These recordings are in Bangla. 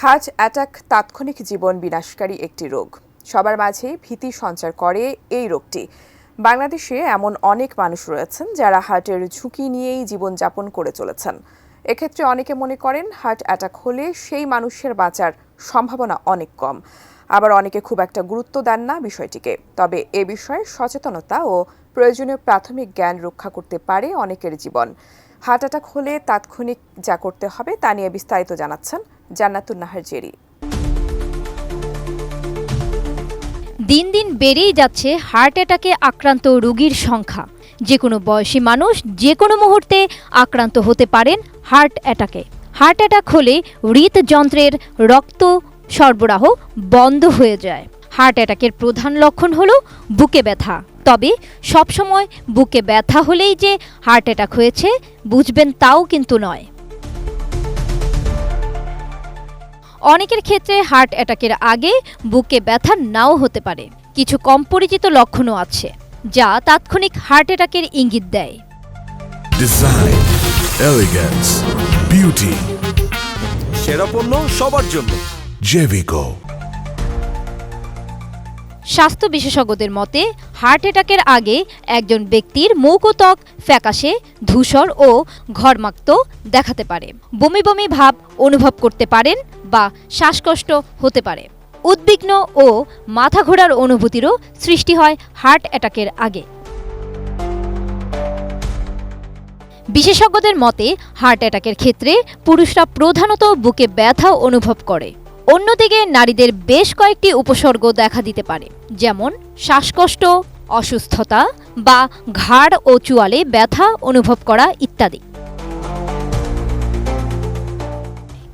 হার্ট অ্যাটাক তাৎক্ষণিক জীবন বিনাশকারী একটি রোগ। সবার মাঝে ভীতি সঞ্চার করে এই রোগটি। বাংলাদেশে এমন অনেক মানুষ রয়েছেন যারা হার্টের ঝুঁকি নিয়েই জীবনযাপন করে চলেছেন। এক্ষেত্রে অনেকে মনে করেন হার্ট অ্যাটাক হলে সেই মানুষের বাঁচার সম্ভাবনা অনেক কম। আবার অনেকে খুব একটা গুরুত্ব দেন না বিষয়টিকে। তবে এ বিষয়ে সচেতনতা ও প্রয়োজনীয় প্রাথমিক জ্ঞান রক্ষা করতে পারে অনেকের জীবন। হার্ট অ্যাটাক হলে তাৎক্ষণিক যা করতে হবে তা নিয়ে বিস্তারিত জানাচ্ছেন জান্নাতুন নাহার জেরি। দিন দিন বেড়েই যাচ্ছে হার্ট অ্যাটাকে আক্রান্ত রোগীর সংখ্যা। যে কোনো বয়সী মানুষ যে কোনো মুহূর্তে আক্রান্ত হতে পারেন হার্ট অ্যাটাকে। হার্ট অ্যাটাক হলে হৃদযন্ত্রের রক্ত সরবরাহ বন্ধ হয়ে যায়। হার্ট অ্যাটাকের প্রধান লক্ষণ হলো বুকে ব্যথা। তবে সবসময় বুকে ব্যথা হলেই যে হার্ট অ্যাটাক হয়েছে বুঝবেন তাও কিন্তু নয়। অনেকের ক্ষেত্রে হার্ট অ্যাটাকের আগে বুকে ব্যথা নাও হতে পারে। কিছু কম পরিচিত লক্ষণও আছে যা তাৎক্ষণিক হার্ট অ্যাটাকের ইঙ্গিত দেয়। ডিজাইন, এলিগেন্স, বিউটি, সেরা পণ্য সবার জন্য। জেভিকো। স্বাস্থ্য বিশেষজ্ঞদের মতে হার্ট অ্যাটাকের আগে একজন ব্যক্তির মুখ ও ত্বক ফ্যাকাশে, ধূসর ও ঘর্মাক্ত দেখাতে পারে। বমি বমি ভাব অনুভব করতে পারেন বা শ্বাসকষ্ট হতে পারে। উদ্বিগ্ন ও মাথা ঘোরার অনুভূতিরও সৃষ্টি হয় হার্ট অ্যাটাকের আগে। বিশেষজ্ঞদের মতে হার্ট অ্যাটাকের ক্ষেত্রে পুরুষরা প্রধানত বুকে ব্যথা অনুভব করে। অন্যদিকে নারীদের বেশ কয়েকটি উপসর্গ দেখা দিতে পারে, যেমন শ্বাসকষ্ট, অসুস্থতা বা ঘাড় ও চোয়ালে ব্যথা অনুভব করা ইত্যাদি।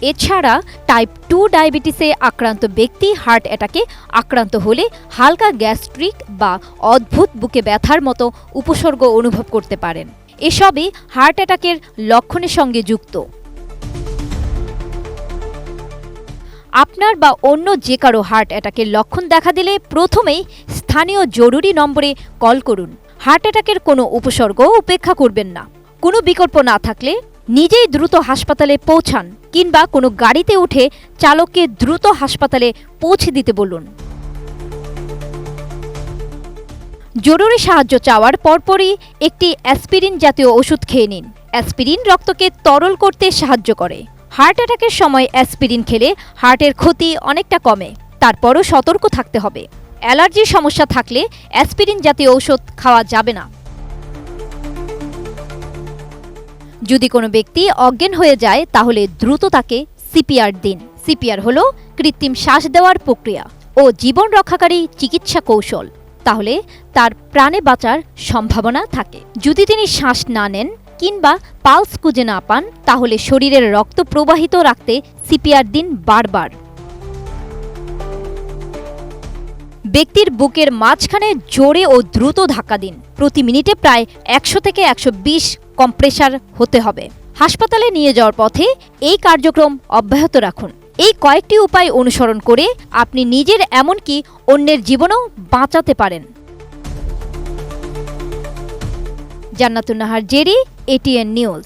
এছাড়া টাইপ 2 ডায়াবেটিসে আক্রান্ত ব্যক্তি হার্ট অ্যাটাকে আক্রান্ত হলে হালকা গ্যাস্ট্রিক বা অদ্ভুত বুকে ব্যথার মতো উপসর্গ অনুভব করতে পারেন। এসবই হার্ট অ্যাটাকের লক্ষণের সঙ্গে যুক্ত। আপনার বা অন্য যে কারো হার্ট অ্যাটাকের লক্ষণ দেখা দিলে প্রথমেই স্থানীয় জরুরি নম্বরে কল করুন। হার্ট অ্যাটাকের কোনো উপসর্গ উপেক্ষা করবেন না। কোনো বিকল্প না থাকলে নিজেই দ্রুত হাসপাতালে পৌঁছান কিংবা কোনো গাড়িতে উঠে চালককে দ্রুত হাসপাতালে পৌঁছে দিতে বলুন। জরুরি সাহায্য চাওয়ার পরপরই একটি অ্যাসপিরিন জাতীয় ওষুধ খেয়ে নিন। অ্যাসপিরিন রক্তকে তরল করতে সাহায্য করে। হার্ট অ্যাটাকের সময় অ্যাসপিরিন খেলে হার্টের ক্ষতি অনেকটা কমে। তারপরও সতর্ক থাকতে হবে। অ্যালার্জির সমস্যা থাকলে অ্যাসপিরিন জাতীয় ঔষধ খাওয়া যাবে না। যদি কোনো ব্যক্তি অজ্ঞান হয়ে যায় তাহলে দ্রুত তাকে সিপিআর দিন। সিপিআর হলো কৃত্রিম শ্বাস দেওয়ার প্রক্রিয়া ও জীবন রক্ষাকারী চিকিৎসা কৌশল। তাহলে তার প্রাণে বাঁচার সম্ভাবনা থাকে। যদি তিনি শ্বাস না নেন কিংবা পালস খুঁজে না পান তাহলে শরীরের রক্ত প্রবাহিত রাখতে সিপিআর দিন বারবার। ব্যক্তির বুকের মাঝখানে জোরে ও দ্রুত ধাক্কা দিন। প্রতি মিনিটে প্রায় 100 থেকে 120 কম্প্রেসার হতে হবে। হাসপাতালে নিয়ে যাওয়ার পথে এই কার্যক্রম অব্যাহত রাখুন। এই কয়েকটি উপায় অনুসরণ করে আপনি নিজের এমনকি অন্যের জীবনও বাঁচাতে পারেন। জান্নাতুন নাহার জেরি, ATN নিউজ।